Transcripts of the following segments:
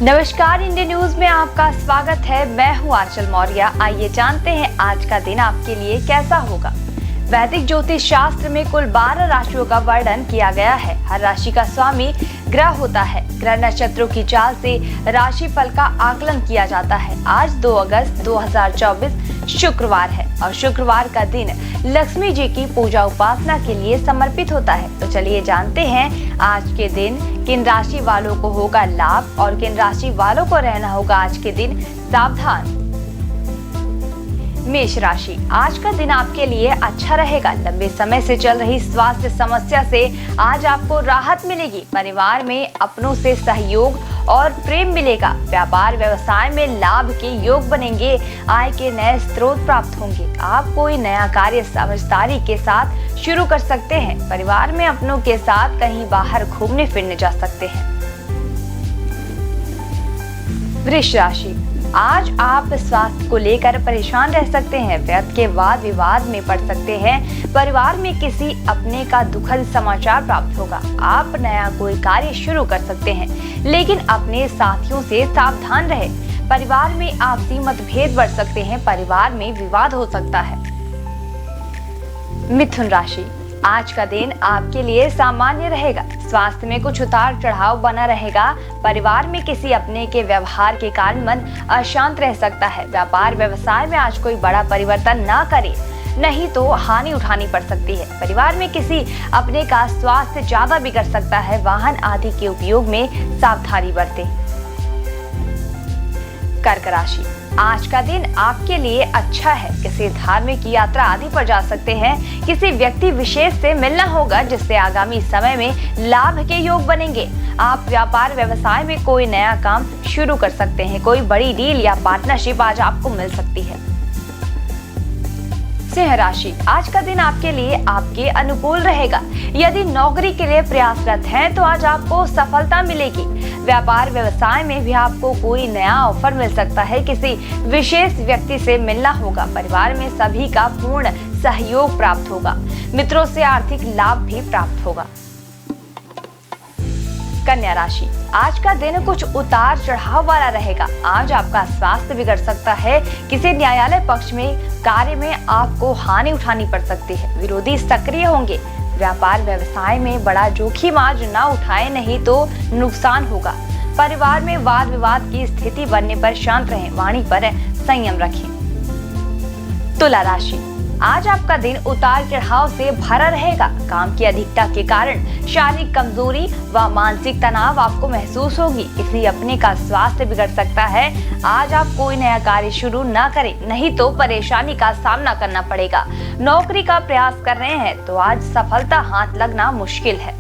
नमस्कार, India news में आपका स्वागत है। मैं हूं आंचल मौर्य। आइए जानते हैं आज का दिन आपके लिए कैसा होगा। वैदिक ज्योतिष शास्त्र में कुल 12 राशियों का वर्णन किया गया है। हर राशि का स्वामी ग्रह होता है। ग्रह नक्षत्रों की चाल से राशि फल का आकलन किया जाता है। आज 2 अगस्त 2024 शुक्रवार है और शुक्रवार का दिन लक्ष्मी जी की पूजा उपासना के लिए समर्पित होता है। तो चलिए जानते हैं आज के दिन किन राशि वालों को होगा लाभ और किन राशि वालों को रहना होगा आज के दिन सावधान। मेष राशि, आज का दिन आपके लिए अच्छा रहेगा। लंबे समय से चल रही स्वास्थ्य समस्या से आज आपको राहत मिलेगी। परिवार में अपनों से सहयोग और प्रेम मिलेगा। व्यापार व्यवसाय में लाभ के योग बनेंगे। आय के नए स्रोत प्राप्त होंगे। आप कोई नया कार्य समझदारी के साथ शुरू कर सकते हैं। परिवार में अपनों के साथ कहीं बाहर घूमने फिरने जा सकते हैं। वृष राशि, आज आप स्वास्थ्य को लेकर परेशान रह सकते हैं। व्यर्थ के वाद विवाद में पड़ सकते हैं। परिवार में किसी अपने का दुखद समाचार प्राप्त होगा। आप नया कोई कार्य शुरू कर सकते हैं, लेकिन अपने साथियों से सावधान रहें। परिवार में आपसी मतभेद बढ़ सकते हैं। परिवार में विवाद हो सकता है। मिथुन राशि, आज का दिन आपके लिए सामान्य रहेगा। स्वास्थ्य में कुछ उतार चढ़ाव बना रहेगा। परिवार में किसी अपने के व्यवहार के कारण मन अशांत रह सकता है। व्यापार व्यवसाय में आज कोई बड़ा परिवर्तन ना करें, नहीं तो हानि उठानी पड़ सकती है। परिवार में किसी अपने का स्वास्थ्य ज्यादा बिगड़ सकता है। वाहन आदि के उपयोग में सावधानी बरतें। कर्क राशि, आज का दिन आपके लिए अच्छा है। किसी धार्मिक यात्रा आदि पर जा सकते हैं। किसी व्यक्ति विशेष से मिलना होगा, जिससे आगामी समय में लाभ के योग बनेंगे। आप व्यापार व्यवसाय में कोई नया काम शुरू कर सकते हैं। कोई बड़ी डील या पार्टनरशिप आज आपको मिल सकती है। सिंह राशि, आज का दिन आपके लिए आपके अनुकूल रहेगा। यदि नौकरी के लिए प्रयासरत हैं तो आज आपको सफलता मिलेगी। व्यापार व्यवसाय में भी आपको कोई नया ऑफर मिल सकता है। किसी विशेष व्यक्ति से मिलना होगा। परिवार में सभी का पूर्ण सहयोग प्राप्त होगा। मित्रों से आर्थिक लाभ भी प्राप्त होगा। कन्या राशि, आज का दिन कुछ उतार चढ़ाव वाला रहेगा। आज आपका स्वास्थ्य बिगड़ सकता है। किसी न्यायालय पक्ष में कार्य में आपको हानि उठानी पड़ सकती है। विरोधी सक्रिय होंगे। व्यापार व्यवसाय में बड़ा जोखिम आज ना उठाए, नहीं तो नुकसान होगा। परिवार में वाद विवाद की स्थिति बनने पर शांत रहें। वाणी पर संयम रखें। तुला राशि, आज आपका दिन उतार चढ़ाव से भरा रहेगा। काम की अधिकता के कारण शारीरिक कमजोरी व मानसिक तनाव आपको महसूस होगी। किसी अपने का स्वास्थ्य बिगड़ सकता है। आज आप कोई नया कार्य शुरू न करें, नहीं तो परेशानी का सामना करना पड़ेगा। नौकरी का प्रयास कर रहे हैं तो आज सफलता हाथ लगना मुश्किल है।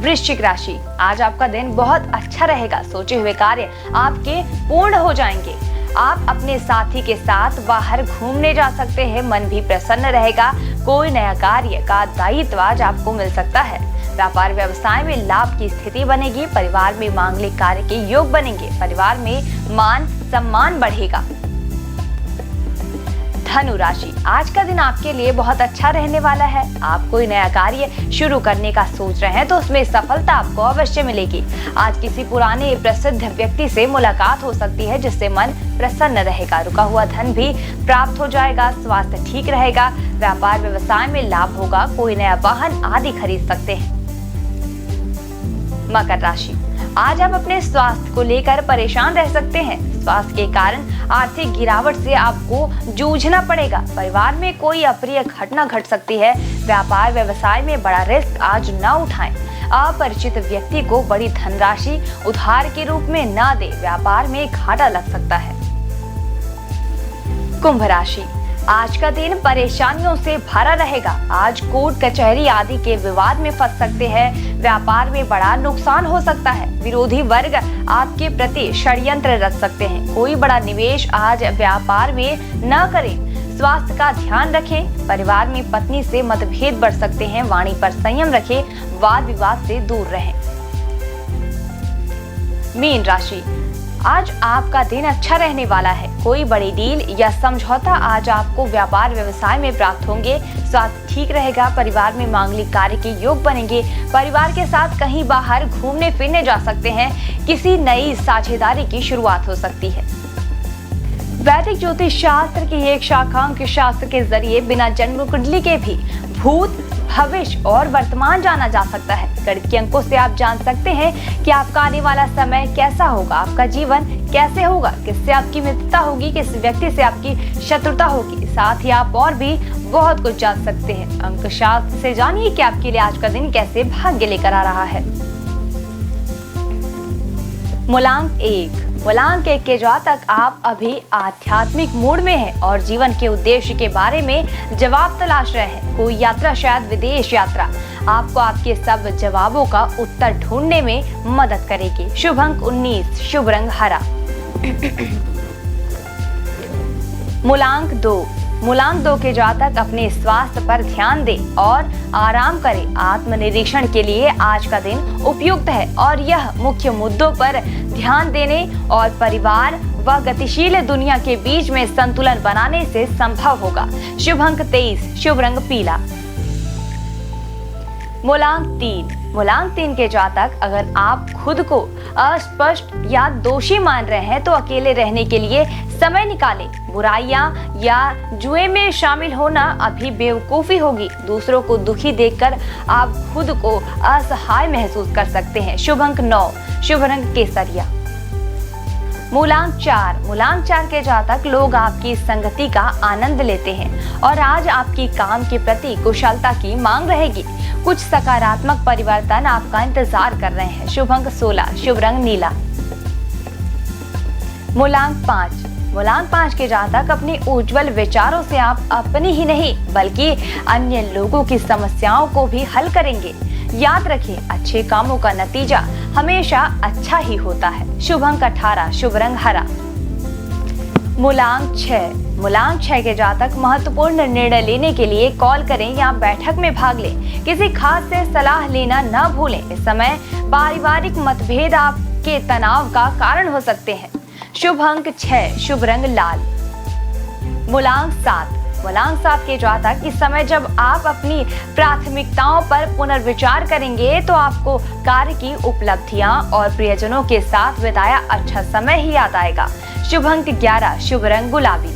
वृश्चिक राशि, आज आपका दिन बहुत अच्छा रहेगा। सोचे हुए कार्य आपके पूर्ण हो जाएंगे। आप अपने साथी के साथ बाहर घूमने जा सकते हैं। मन भी प्रसन्न रहेगा। कोई नया कार्य का दायित्व आज आपको मिल सकता है। व्यापार व्यवसाय में लाभ की स्थिति बनेगी। परिवार में मांगलिक कार्य के योग बनेंगे। परिवार में मान सम्मान बढ़ेगा। धनु राशि, आज का दिन आपके लिए बहुत अच्छा रहने वाला है। आप कोई नया कार्य शुरू करने का सोच रहे हैं तो उसमें सफलता आपको अवश्य मिलेगी। आज किसी पुराने प्रसिद्ध व्यक्ति से मुलाकात हो सकती है, जिससे मन प्रसन्न रहेगा। रुका हुआ धन भी प्राप्त हो जाएगा। स्वास्थ्य ठीक रहेगा। व्यापार व्यवसाय में लाभ होगा। कोई नया वाहन आदि खरीद सकते हैं। मकर राशि, आज आप अपने स्वास्थ्य को लेकर परेशान रह सकते हैं। स्वास्थ्य के कारण आर्थिक गिरावट से आपको जूझना पड़ेगा। परिवार में कोई अप्रिय घटना घट सकती है। व्यापार व्यवसाय में बड़ा रिस्क आज न उठाएं। अपरिचित व्यक्ति को बड़ी धनराशि उधार के रूप में न दे। व्यापार में घाटा लग सकता है। कुंभ राशि, आज का दिन परेशानियों से भरा रहेगा। आज कोर्ट कचहरी आदि के विवाद में फंस सकते हैं। व्यापार में बड़ा नुकसान हो सकता है। विरोधी वर्ग आपके प्रति षड्यंत्र रच सकते हैं। कोई बड़ा निवेश आज व्यापार में न करें। स्वास्थ्य का ध्यान रखें। परिवार में पत्नी से मतभेद बढ़ सकते हैं। वाणी पर संयम रखें। वाद विवाद से दूर रहें। मीन राशि, आज आपका दिन अच्छा रहने वाला है। कोई बड़ी डील या समझौता आज आपको व्यापार व्यवसाय में प्राप्त होंगे। स्वास्थ्य ठीक रहेगा। परिवार में मांगलिक कार्य के योग बनेंगे। परिवार के साथ कहीं बाहर घूमने फिरने जा सकते हैं। किसी नई साझेदारी की शुरुआत हो सकती है। वैदिक ज्योतिष शास्त्र की एक शाखा अंक शास्त्र के जरिए बिना जन्म कुंडली के भी भूत, भविष्य और वर्तमान जाना जा सकता है। गणित के अंकों से आप जान सकते हैं कि आपका आने वाला समय कैसा होगा, आपका जीवन कैसे होगा, किससे आपकी मित्रता होगी, किस व्यक्ति से आपकी शत्रुता होगी। साथ ही आप और भी बहुत कुछ जान सकते हैं। अंक शास्त्र से जानिए कि आपके लिए आज का दिन कैसे भाग्य लेकर आ रहा है। मूलांक 1। मूलांक 1 के जातक आप अभी आध्यात्मिक मूड में हैं और जीवन के उद्देश्य के बारे में जवाब तलाश रहे हैं। कोई यात्रा, शायद विदेश यात्रा, आपको आपके सब जवाबों का उत्तर ढूंढने में मदद करेगी। शुभ अंक 19, शुभ रंग हरा। मूलांक 2। मूलांक 2 के जातक अपने स्वास्थ्य पर ध्यान दें और आराम करें। आत्मनिरीक्षण के लिए आज का दिन उपयुक्त है और यह मुख्य मुद्दों पर ध्यान देने और परिवार व गतिशील दुनिया के बीच में संतुलन बनाने से संभव होगा। शुभ अंक 23, शुभ रंग पीला। मूलांक 3। मूलांक 3 के जातक अगर आप खुद को अस्पष्ट या दोषी मान रहे हैं तो अकेले रहने के लिए समय निकालें। बुराइयां या जुए में शामिल होना अभी बेवकूफी होगी। दूसरों को दुखी देखकर आप खुद को असहाय महसूस कर सकते हैं। शुभ अंक 9, शुभ रंग केसरिया। मूलांक 4। मूलांक 4 के जातक लोग आपकी संगति का आनंद लेते हैं और आज आपकी काम के प्रति कुशलता की मांग रहेगी। कुछ सकारात्मक परिवर्तन आपका इंतजार कर रहे हैं। शुभ अंक 16, शुभ रंग नीला। मूलांक 5। मूलांक 5 के जातक अपने उज्जवल विचारों से आप अपनी ही नहीं बल्कि अन्य लोगों की समस्याओं को भी हल करेंगे। याद रखें, अच्छे कामों का नतीजा हमेशा अच्छा ही होता है। शुभ अंक 18, शुभ रंग हरा। मूलांक 6। मूलांक 6 के जातक महत्वपूर्ण निर्णय लेने के लिए कॉल करें या बैठक में भाग लें। किसी खास से सलाह लेना न भूलें। इस समय पारिवारिक मतभेद आपके तनाव का कारण हो सकते हैं। शुभ अंक 6, शुभ रंग लाल। मूलांक 7। मूलांक 7 के जातक इस समय जब आप अपनी प्राथमिकताओं पर पुनर्विचार करेंगे तो आपको कार्य की उपलब्धियां और प्रियजनों के साथ बिताया अच्छा समय ही याद आएगा। शुभ अंक 11, शुभ रंग गुलाबी।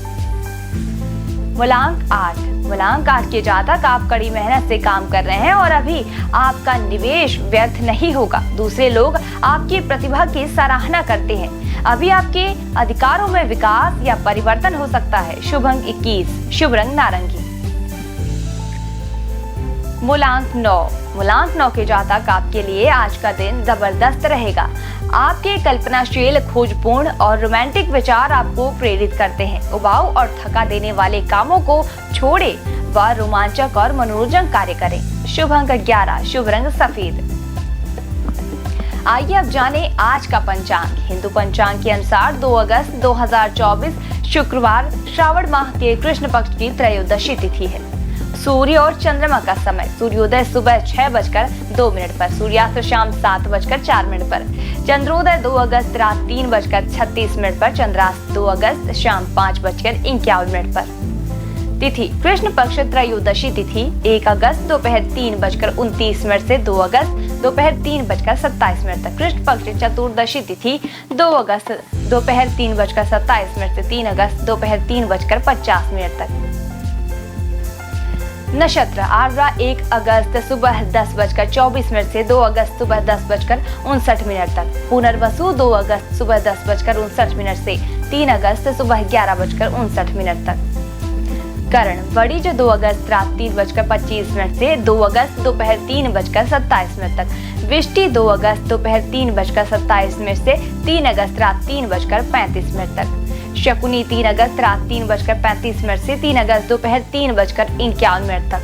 मूलांक 8। मूलांक 8 के जातक आप कड़ी मेहनत से काम कर रहे हैं और अभी आपका निवेश व्यर्थ नहीं होगा। दूसरे लोग आपकी प्रतिभा की सराहना करते हैं। अभी आपके अधिकारों में विकास या परिवर्तन हो सकता है। शुभ अंक 21, शुभ रंग नारंगी। मूलांक 9। मूलांक 9 के जातक आपके लिए आज का दिन जबरदस्त रहेगा। आपके कल्पनाशील, खोजपूर्ण और रोमांटिक विचार आपको प्रेरित करते हैं। उबाऊ और थका देने वाले कामों को छोड़ें व रोमांचक और मनोरंजक कार्य करें। शुभ अंक 11, शुभ रंग सफेद। आइए अब जाने आज का पंचांग। हिंदू पंचांग के अनुसार 2 अगस्त 2024 शुक्रवार श्रावण माह के कृष्ण पक्ष की त्रयोदशी तिथि है। सूर्य और चंद्रमा का समय: सूर्योदय सुबह 6:02 पर, सूर्यास्त शाम 7:04 पर, चंद्रोदय 2 अगस्त रात 3:36 पर, चंद्रास्त 2 अगस्त शाम 5:51 पर। तिथि कृष्ण पक्ष त्रयोदशी तिथि 1 अगस्त दोपहर 3:29 से 2 अगस्त दोपहर 3:27 तक। कृष्ण पक्ष चतुर्दशी तिथि 2 अगस्त दोपहर 3:27 से 3 अगस्त दोपहर 3:50 तक। नक्षत्र आर्द्रा 1 अगस्त सुबह 10:24 से 2 अगस्त सुबह 10:59 तक। पुनर्वसु 2 अगस्त सुबह 10:59 से 3 अगस्त सुबह 11:59 तक। करण वड़िज 2 अगस्त रात 3:25 से 2 अगस्त दोपहर 3:27 तक। विष्टि 2 अगस्त दोपहर 3:27 से 3 अगस्त रात 3:35 तक। शकुनी 3 अगस्त रात 3:35 से 3 अगस्त दोपहर 3:51 तक।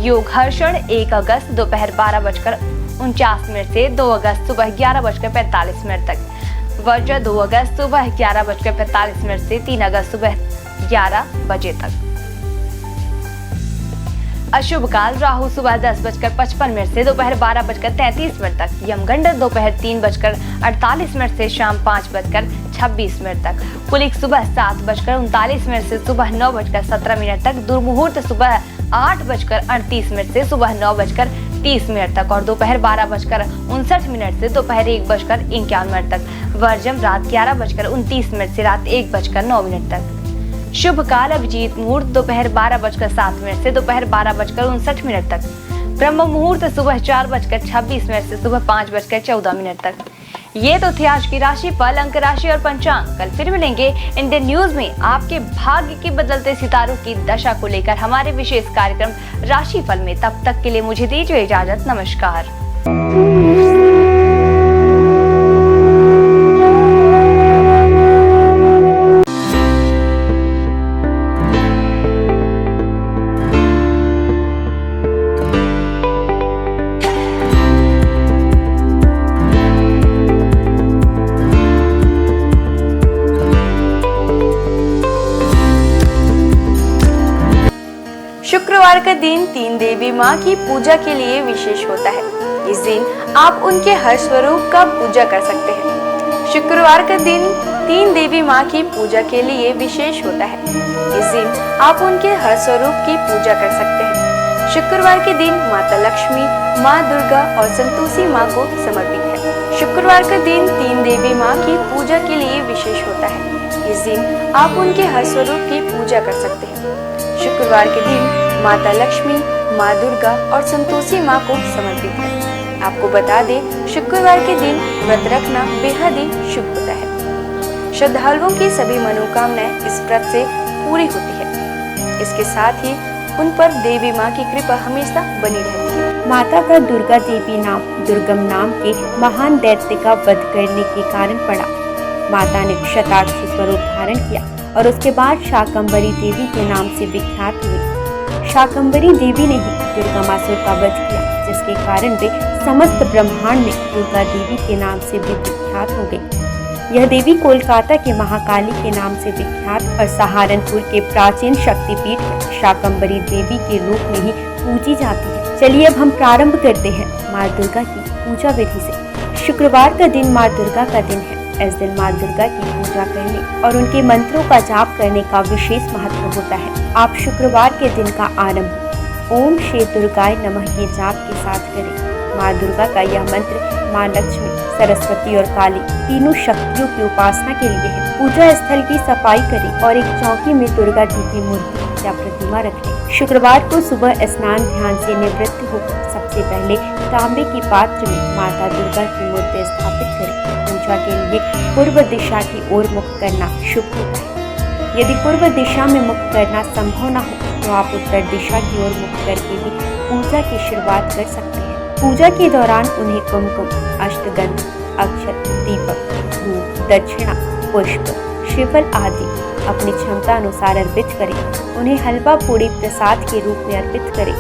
योग हर्षण 1 अगस्त दोपहर 12:49 से 2 अगस्त सुबह 11:45 तक। वर्जा 2 अगस्त सुबह 11:45 से 3 अगस्त सुबह 11 बजे तक। अशुभ काल राहु सुबह 10:55 से दोपहर 12:33 तक, यमगंड दोपहर 3:48 से शाम 5:26 तक, कुलिक सुबह 7:39 से सुबह 9:17 तक, दुर्मुहूर्त सुबह 8:38 से सुबह 9:30 तक और दोपहर 12:59 से दोपहर 1:51 तक, वर्जम रात 11:29 से रात 1:09 तक। शुभ काल अभिजीत मुहूर्त दोपहर 12:07 से दोपहर 12:59 तक, ब्रह्म मुहूर्त सुबह 4:26 से सुबह 5:14 तक। ये तो थी आज की राशि फल, अंक राशि और पंचांग। कल फिर मिलेंगे इंडियन न्यूज में आपके भाग्य के बदलते सितारों की दशा को लेकर हमारे विशेष कार्यक्रम राशि फल में। तब तक के लिए मुझे दीजिए इजाजत। नमस्कार। शुक्रवार का दिन तीन देवी माँ की पूजा के लिए विशेष होता है। इस दिन आप उनके हर स्वरूप का पूजा कर सकते हैं। शुक्रवार का दिन तीन देवी माँ की पूजा के लिए विशेष होता है। इस दिन आप उनके हर स्वरूप की पूजा कर सकते हैं। शुक्रवार के दिन माता लक्ष्मी, माँ दुर्गा और संतोषी माँ को समर्पित है। शुक्रवार का दिन तीन देवी माँ की पूजा के लिए विशेष होता है। इस दिन आप उनके हर स्वरूप की पूजा कर सकते हैं। शुक्रवार के दिन माता लक्ष्मी, माँ दुर्गा और संतोषी माँ को समर्पित है। आपको बता दें, शुक्रवार के दिन व्रत रखना बेहद ही शुभ होता है। श्रद्धालुओं की सभी मनोकामनाएं इस व्रत से पूरी होती है। इसके साथ ही उन पर देवी माँ की कृपा हमेशा बनी रहती है। माता का दुर्गा देवी नाम दुर्गम नाम के महान दैत्य का वध करने के कारण पड़ा। माता ने शताक्षी स्वरूप धारण किया और उसके बाद शाकंभरी देवी के नाम से विख्यात हुई। शाकंभरी देवी ने ही दुर्गामासुर का वध किया, जिसके कारण वे समस्त ब्रह्मांड में दुर्गा देवी के नाम से भी विख्यात हो गई। यह देवी कोलकाता के महाकाली के नाम से विख्यात और सहारनपुर के प्राचीन शक्तिपीठ शाकंभरी देवी के रूप में ही पूजी जाती है। चलिए अब हम प्रारंभ करते हैं माँ दुर्गा की पूजा विधि से। शुक्रवार का दिन माँ दुर्गा का दिन है। इस दिन माँ दुर्गा की पूजा करने और उनके मंत्रों का जाप करने का विशेष महत्व होता है। आप शुक्रवार के दिन का आरंभ ओम श्री दुर्गाय नमः के जाप के साथ करें। माँ दुर्गा का यह मंत्र माँ लक्ष्मी, सरस्वती और काली तीनों शक्तियों की उपासना के लिए है। पूजा स्थल की सफाई करें और एक चौकी में दुर्गा जी की मूर्ति या प्रतिमा रखें। शुक्रवार को सुबह स्नान ध्यान से निवृत्त होकर सबसे पहले तांबे की पात्र में माता दुर्गा की मूर्ति स्थापित करें। पूजा के लिए पूर्व दिशा की ओर मुख करना शुभ होता है। यदि पूर्व दिशा में मुख करना संभव न हो तो आप उत्तर दिशा की ओर मुख करके भी पूजा की शुरुआत कर सकते हैं। पूजा के दौरान उन्हें कुमकुम, अष्टगंध, अक्षत, दीपक, धूप, दक्षिणा, पुष्प, श्रीफल आदि अपनी क्षमता अनुसार अर्पित करें। उन्हें हलवा पूड़ी प्रसाद के रूप में अर्पित करें।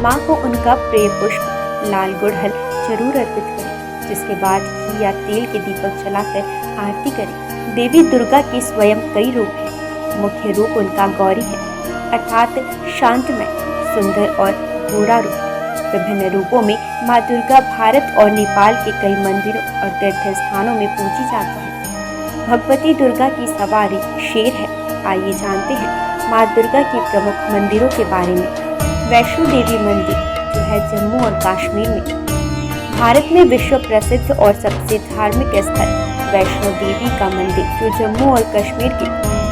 माँ को उनका प्रिय पुष्प लाल गुड़हल जरूर अर्पित करें। जिसके बाद घी या तेल के दीपक जलाकर आरती करें। देवी दुर्गा के स्वयं कई रूप हैं। मुख्य रूप उनका गौरी है, अर्थात शांतमय, सुंदर और गोरा रूप। विभिन्न रूपों में माँ दुर्गा भारत और नेपाल के कई मंदिरों और तीर्थ स्थानों में पूजी जाती है। भगवती दुर्गा की सवारी शेर है। आइए जानते हैं माँ दुर्गा के प्रमुख मंदिरों के बारे में। वैष्णो देवी मंदिर जो है जम्मू और कश्मीर में। भारत में विश्व प्रसिद्ध और सबसे धार्मिक स्थल वैष्णो देवी का मंदिर जो जम्मू और कश्मीर के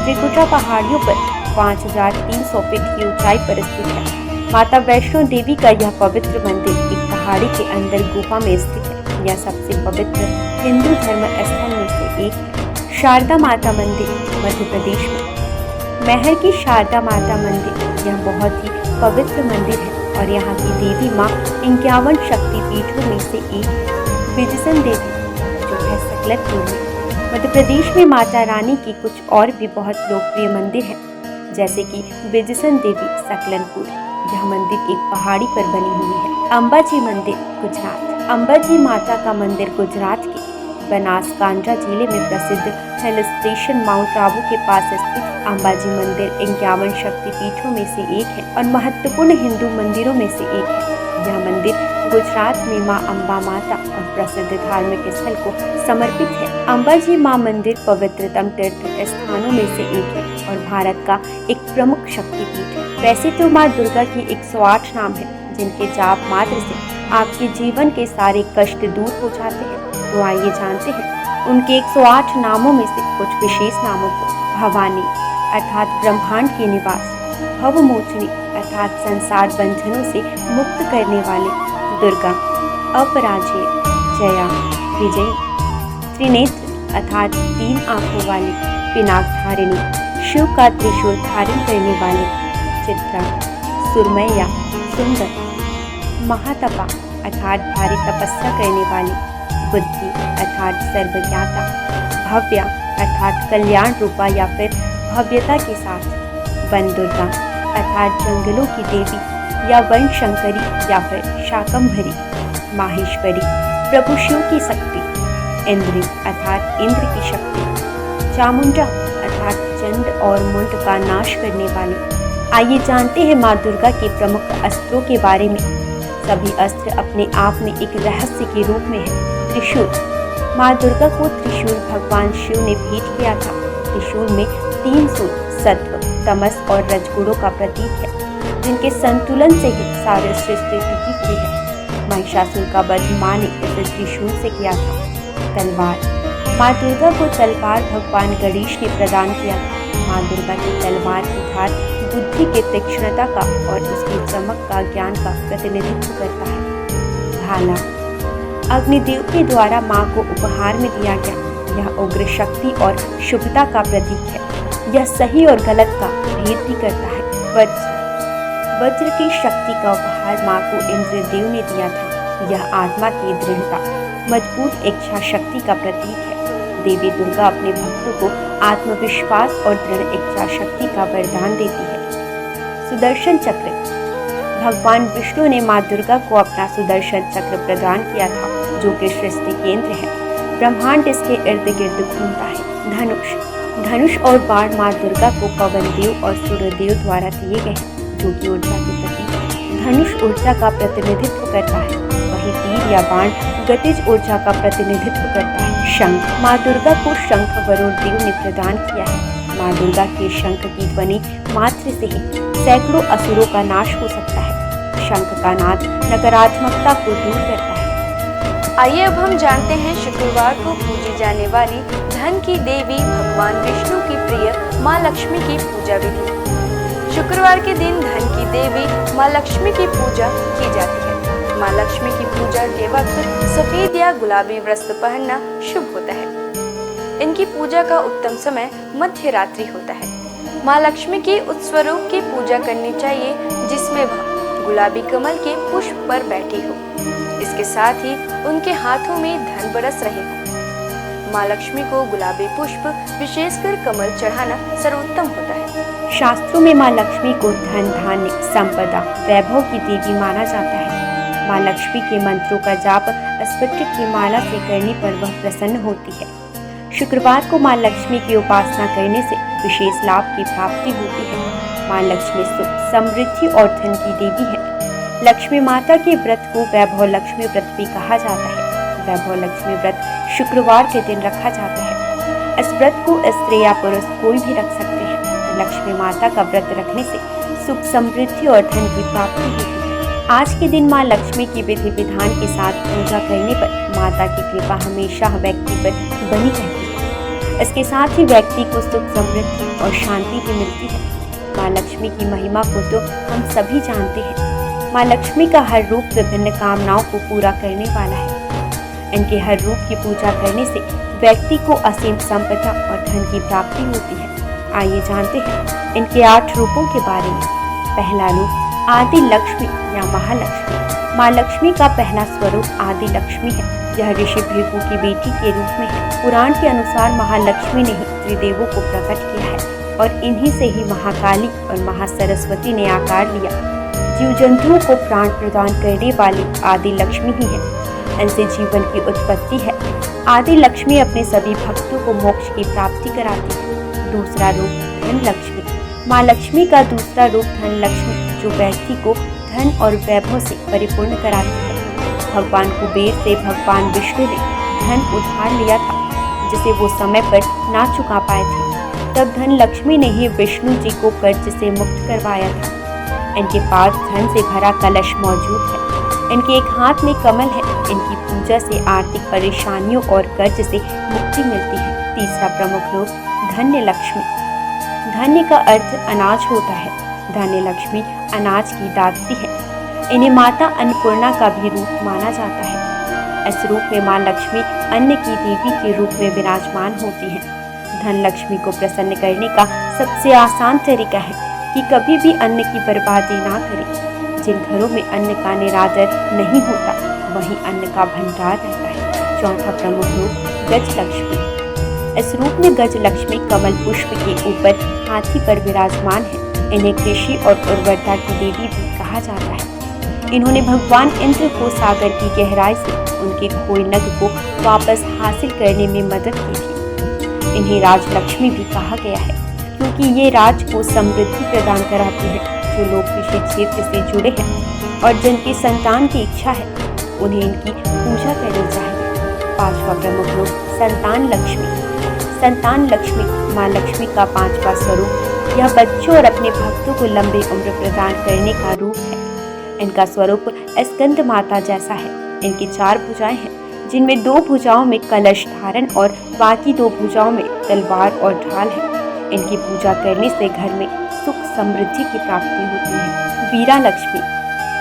त्रिकुटा पहाड़ियों पर 5300 फीट की ऊंचाई पर स्थित है। माता वैष्णो देवी का यह पवित्र मंदिर एक पहाड़ी के अंदर गुफा में स्थित है। यह सबसे पवित्र हिंदू धर्म स्थल में से एक है। शारदा माता मंदिर मध्य प्रदेश में। महर की शारदा माता मंदिर यह बहुत ही पवित्र मंदिर है और यहाँ की देवी माँ 51 शक्तिपीठों में से एक है। बिजसन देवी जो है सकलतपुर में। मध्य प्रदेश में माता रानी की कुछ और भी बहुत लोकप्रिय मंदिर हैं, जैसे कि बिजसन देवी सकलनपुर। यह मंदिर एक पहाड़ी पर बनी हुई है। अंबाजी मंदिर गुजरात। अंबाजी माता का मंदिर गुजरात के बनासकांठा जिले में प्रसिद्ध हिल स्टेशन माउंट आबू के पास स्थित अंबाजी मंदिर 51 शक्तिपीठों में से एक है और महत्वपूर्ण हिंदू मंदिरों में से एक है। यह मंदिर गुजरात में मां अंबा माता और प्रसिद्ध धार्मिक स्थल को समर्पित है। अंबाजी मां मंदिर पवित्रतम तीर्थ स्थानों में से एक है और भारत का एक प्रमुख शक्तिपीठ है। वैसे तो मां दुर्गा की 108 नाम है जिनके जाप मात्र से आपके जीवन के सारे कष्ट दूर हो जाते हैं। तो आइए जानते हैं उनके 108 नामों में से कुछ विशेष नामों को। भवानी अर्थात ब्रह्मांड की निवास, भवमोचनी अर्थात संसार बंधनों से मुक्त करने वाले, दुर्गा अपराजेय, जया विजयी, त्रिनेत्र अर्थात 3 आंखों वाली, पिनाकधारिणी शिव का त्रिशूल धारण करने वाले, चित्रा सुरमैया सुंदर, महातपा अर्थात भारी तपस्या करने वाली, बुद्धि अर्थात सर्वज्ञाता, भव्या अर्थात कल्याण रूपा या फिर भव्यता के साथ, वन दुर्गा अर्थात जंगलों की देवी या वन शंकरी या फिर शाकंभरी, माहेश्वरी प्रभु शिव की शक्ति, इंद्री अर्थात इंद्र की शक्ति, चामुंडा अर्थात चंड और मुंड का नाश करने वाली। आइए जानते हैं माँ दुर्गा के प्रमुख अस्त्रों के बारे में। सभी अस्त्र अपने आप में एक रहस्य के रूप में है। त्रिशूल, माँ दुर्गा को त्रिशूल भगवान शिव ने भेंट किया था। त्रिशूल में 3 सूल सत्व, तमस और रजगुणों का प्रतीक है जिनके संतुलन से ही सारी सृष्टि टिकी हुई है। महिषासुर का वध मां ने इसे त्रिशूल से किया था। तलवार, माँ दुर्गा को तलवार भगवान गणेश ने प्रदान किया था। माँ दुर्गा की तलवार की धार बुद्धि की तीक्ष्णता का और उसकी चमक का ज्ञान का प्रतिनिधित्व करता है। भाला, अग्निदेव के द्वारा माँ को उपहार में दिया गया। यह उग्र शक्ति और शुभता का प्रतीक है। यह सही और गलत का भेद भी करता है। वज्र, वज्र की शक्ति का उपहार माँ को इंद्रदेव ने दिया था। यह आत्मा की दृढ़ता, मजबूत इच्छा शक्ति का प्रतीक है। देवी दुर्गा अपने भक्तों को आत्मविश्वास और दृढ़ इच्छा शक्ति का वरदान देती है। सुदर्शन चक्र, भगवान विष्णु ने माँ दुर्गा को अपना सुदर्शन चक्र प्रदान किया था जो कि सृष्टि केंद्र है। ब्रह्मांड इसके इर्द गिर्द घूमता है। धनुष, धनुष और बाण माँ दुर्गा को पवन देव और सूर्यदेव द्वारा दिए गए हैं जो कि ऊर्जा के प्रतीक है। धनुष ऊर्जा का प्रतिनिधित्व करता है, वहीं तीर या बाण गतिज ऊर्जा का प्रतिनिधित्व करता है। शंख, माँ दुर्गा को शंख वरुण देव ने प्रदान किया है। माँ दुर्गा के शंख की ध्वनि मात्र से ही सैकड़ों असुरों का नाश हो सकता है। शंख का नाद नकारात्मकता को दूर करता है। आइए अब हम जानते हैं शुक्रवार को पूजी जाने वाली धन की देवी भगवान विष्णु की प्रिय माँ लक्ष्मी की पूजा विधि। शुक्रवार के दिन धन की देवी माँ लक्ष्मी की पूजा की जाती है। माँ लक्ष्मी की पूजा के वक्त सफेद या गुलाबी वस्त्र पहनना शुभ होता है। इनकी पूजा का उत्तम समय मध्य रात्रि होता है। माँ लक्ष्मी के उस स्वरूप की पूजा करनी चाहिए जिसमें वह गुलाबी कमल के पुष्प पर बैठी हो। इसके साथ ही उनके हाथों में धन बरस रहे हो। माँ लक्ष्मी को गुलाबी पुष्प विशेषकर कमल चढ़ाना सर्वोत्तम होता है। शास्त्रों में माँ लक्ष्मी को धन, धान्य, संपदा, वैभव की देवी माना जाता है। माँ लक्ष्मी के मंत्रों का जाप स्फटिक की माला से करने पर वह प्रसन्न होती है। शुक्रवार को माँ लक्ष्मी की उपासना करने से विशेष लाभ की प्राप्ति होती है। माँ लक्ष्मी सुख, समृद्धि और धन की देवी है। लक्ष्मी माता के व्रत को वैभव लक्ष्मी व्रत भी कहा जाता है। वैभव लक्ष्मी व्रत शुक्रवार के दिन रखा जाता है। इस व्रत को स्त्री या पुरुष कोई भी रख सकते हैं। लक्ष्मी माता का व्रत रखने से सुख, समृद्धि और धन की प्राप्ति होती है। आज के दिन माँ लक्ष्मी की विधि विधान के साथ पूजा करने पर माता की कृपा हमेशा व्यक्ति पर बनी रहती है। इसके साथ ही व्यक्ति को सुख, समृद्धि और शांति भी मिलती है। माँ लक्ष्मी की महिमा को तो हम सभी जानते हैं। माँ लक्ष्मी का हर रूप विभिन्न कामनाओं को पूरा करने वाला है। इनके हर रूप की पूजा करने से व्यक्ति को असीम संपदा और धन की प्राप्ति होती है। आइए जानते हैं इनके 8 रूपों के बारे में। पहला रूप आदि लक्ष्मी या महालक्ष्मी। माँ लक्ष्मी का पहला स्वरूप आदि लक्ष्मी है। यह ऋषि भृगु की बेटी के रूप में है। पुराण के अनुसार महालक्ष्मी ने ही त्रिदेवों को प्रकट किया है और इन्हीं से ही महाकाली और महासरस्वती ने आकार लिया। जीव जंतुओं को प्राण प्रदान करने वाली आदि लक्ष्मी ही है। इनसे जीवन की उत्पत्ति है। आदि लक्ष्मी अपने सभी भक्तों को मोक्ष की प्राप्ति कराती है। दूसरा रूप धन लक्ष्मी। माँ लक्ष्मी का दूसरा रूप धन लक्ष्मी, जो व्यक्ति को धन और वैभव से परिपूर्ण कराती है। भगवान कुबेर से भगवान विष्णु ने धन उधार लिया था, जिसे वो समय पर ना चुका पाए थे। तब धन लक्ष्मी ने ही विष्णु जी को कर्ज से मुक्त करवाया था। इनके पास धन से भरा कलश मौजूद है। इनके एक हाथ में कमल है। इनकी पूजा से आर्थिक परेशानियों और कर्ज से मुक्ति मिलती है। तीसरा प्रमुख रूप धन्य लक्ष्मी। धन्य का अर्थ अनाज होता है। धन्य लक्ष्मी अनाज की दात्री है। इन्हें माता अन्नपूर्णा का भी रूप माना जाता है। इस रूप में माँ लक्ष्मी अन्न की देवी के रूप में विराजमान होती है। धन लक्ष्मी को प्रसन्न करने का सबसे आसान तरीका है कि कभी भी अन्न की बर्बादी ना करें। जिन घरों में अन्न का निरादर नहीं होता, वहीं अन्न का भंडार रहता है। चौथा प्रमुख रूप गज लक्ष्मी। इस रूप में गज लक्ष्मी कमल पुष्प के ऊपर हाथी पर विराजमान है। इन्हें कृषि और उर्वरता की देवी भी कहा जाता है। इन्होंने भगवान इंद्र को सागर की गहराई से उनके खोए नग को वापस हासिल करने में मदद की थी। इन्हें राजलक्ष्मी भी कहा गया है, क्योंकि ये राज को समृद्धि प्रदान कराती है। जो लोग कृषि क्षेत्र से जुड़े हैं और जिनकी संतान की इच्छा है, उन्हें इनकी पूजा करनी चाहिए। पांचवा प्रमुख रूप संतान लक्ष्मी। संतान लक्ष्मी माँ लक्ष्मी का पांचवा स्वरूप। यह बच्चों और अपने भक्तों को लंबी उम्र प्रदान करने का रूप है। इनका स्वरूप स्कंद माता जैसा है। इनकी 4 भुजाएं हैं, जिनमें 2 भुजाओं में कलश धारण और बाकी 2 भुजाओं में तलवार और ढाल है। इनकी पूजा करने से घर में सुख समृद्धि की प्राप्ति होती है। वीरा लक्ष्मी।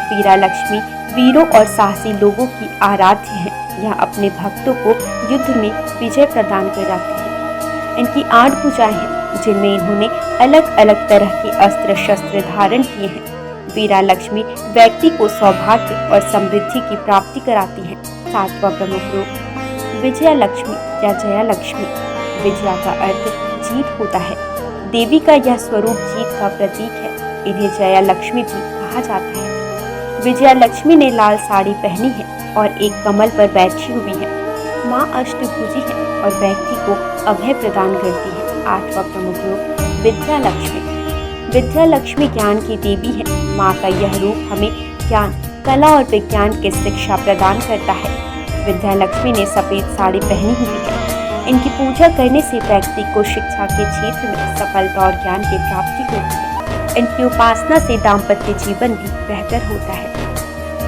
वीरा लक्ष्मी वीरों और साहसी लोगों की आराध्य है। यह अपने भक्तों को युद्ध में विजय प्रदान कराती है। इनकी 8 भुजाएं हैं, जिनमें इन्होंने अलग अलग तरह के अस्त्र शस्त्र धारण किए हैं। वीरा लक्ष्मी व्यक्ति को सौभाग्य और समृद्धि की प्राप्ति कराती है। 7वां प्रमुख रूप विजया लक्ष्मी या जया लक्ष्मी। विजया का अर्थ जीत होता है। देवी का यह स्वरूप जीत का प्रतीक है। इन्हें जया लक्ष्मी भी कहा जाता है। विजया लक्ष्मी ने लाल साड़ी पहनी है और एक कमल पर बैठी हुई है। माँ अष्टभुजी है और व्यक्ति को अभय प्रदान करती है। 8वां प्रमुख रूप विद्या लक्ष्मी। विद्या लक्ष्मी ज्ञान की देवी है। माँ का यह रूप हमें ज्ञान, कला और विज्ञान की शिक्षा प्रदान करता है। विद्या लक्ष्मी ने सफेद साड़ी पहनी हुई है। इनकी पूजा करने से व्यक्ति को शिक्षा के क्षेत्र में सफलता और ज्ञान की प्राप्ति होती है। इनकी उपासना से दाम्पत्य जीवन भी बेहतर होता है।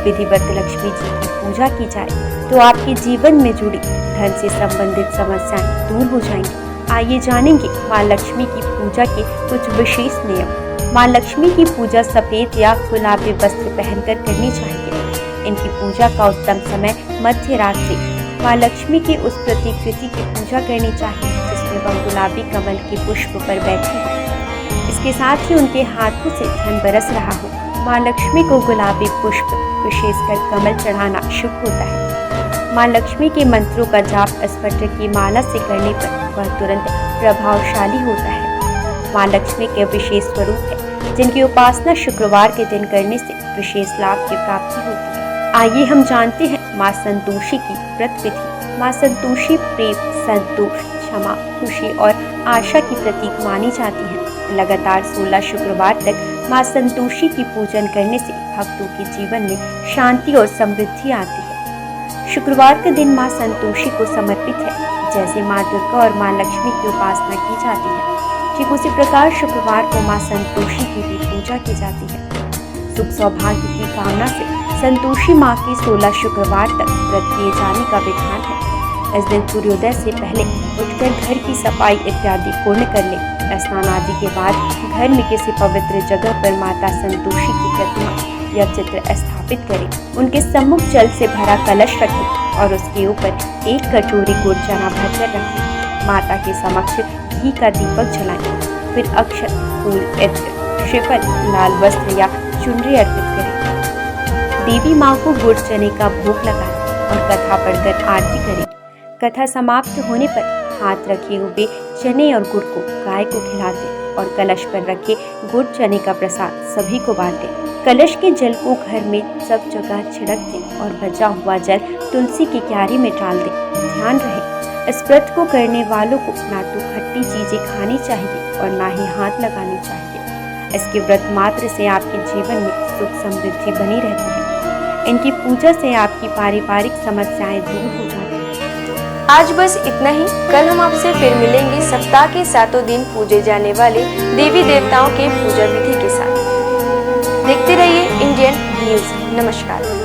विधिवत लक्ष्मी जी की पूजा की जाए तो आपके जीवन में जुड़ी धन से संबंधित समस्याएं दूर हो जाएंगी। आइए जानेंगे माँ लक्ष्मी की पूजा के कुछ विशेष नियम। माँ लक्ष्मी की पूजा सफेद या गुलाबी वस्त्र पहनकर करनी चाहिए। इनकी पूजा का उत्तम समय मध्य रात्रि। माँ लक्ष्मी की उस प्रतिकृति की पूजा करनी चाहिए जिसमें वह गुलाबी कमल के पुष्प पर बैठी हो। इसके साथ ही उनके हाथों से धन बरस रहा हो। माँ लक्ष्मी को गुलाबी पुष्प, विशेषकर कमल चढ़ाना शुभ होता है। माँ लक्ष्मी के मंत्रों का जाप स्फटिक की माला से करने पर वह तुरंत प्रभावशाली होता है। माँ लक्ष्मी के विशेष स्वरूप है, जिनकी उपासना शुक्रवार के दिन करने से विशेष लाभ की प्राप्ति होती है। आइए हम जानते हैं माँ संतोषी की व्रत विधि। माँ संतोषी प्रेम, संतोष, क्षमा, खुशी और आशा की प्रतीक मानी जाती है। लगातार 16 शुक्रवार तक माँ संतोषी की पूजन करने से भक्तों के जीवन में शांति और समृद्धि आती है। शुक्रवार का दिन माँ संतोषी को समर्पित है। जैसे माँ दुर्गा और माँ लक्ष्मी की उपासना की जाती है, ठीक उसी प्रकार शुक्रवार को माँ संतोषी की भी पूजा की जाती है। सुख सौभाग्य की कामना से संतोषी माँ की 16 शुक्रवार तक व्रत किए जाने का विधान है। इस दिन सूर्योदय से पहले उठकर घर की सफाई इत्यादि पूर्ण कर ले। स्नान आदि के बाद घर में किसी पवित्र जगह पर माता संतोषी की प्रतिमा या चित्र स्थापित करें। उनके सम्मुख जल से भरा कलश रखें और उसके ऊपर एक कटोरी गुड़ चना भरकर रखें। माता के समक्ष घी का दीपक जलाएं। फिर अक्षत, फूल, इत्र, श्रीफल, लाल वस्त्र या चुनरी अर्पित करें। देवी माँ को गुड़ चने का भोग लगाएं और कथा पढ़कर आरती करें। कथा समाप्त होने पर हाथ रखे हुए चने और गुड़ को गाय को खिला दें और कलश पर रखे गुड़ चने का प्रसाद सभी को बांटें। कलश के जल को घर में सब जगह छिड़क दें और बचा हुआ जल तुलसी की क्यारी में डाल दें। ध्यान रहे, इस व्रत को करने वालों को ना तो खट्टी चीजें खानी चाहिए और ना ही हाथ लगाने चाहिए। इसके व्रत मात्र से आपके जीवन में सुख समृद्धि बनी रहती है। इनकी पूजा से आपकी पारिवारिक समस्याएं दूर हो जाती हैं। आज बस इतना ही। कल हम आपसे फिर मिलेंगे सप्ताह के 7 दिन पूजे जाने वाले देवी देवताओं के पूजा विधि के साथ। देखते रहिए इंडियन न्यूज। नमस्कार।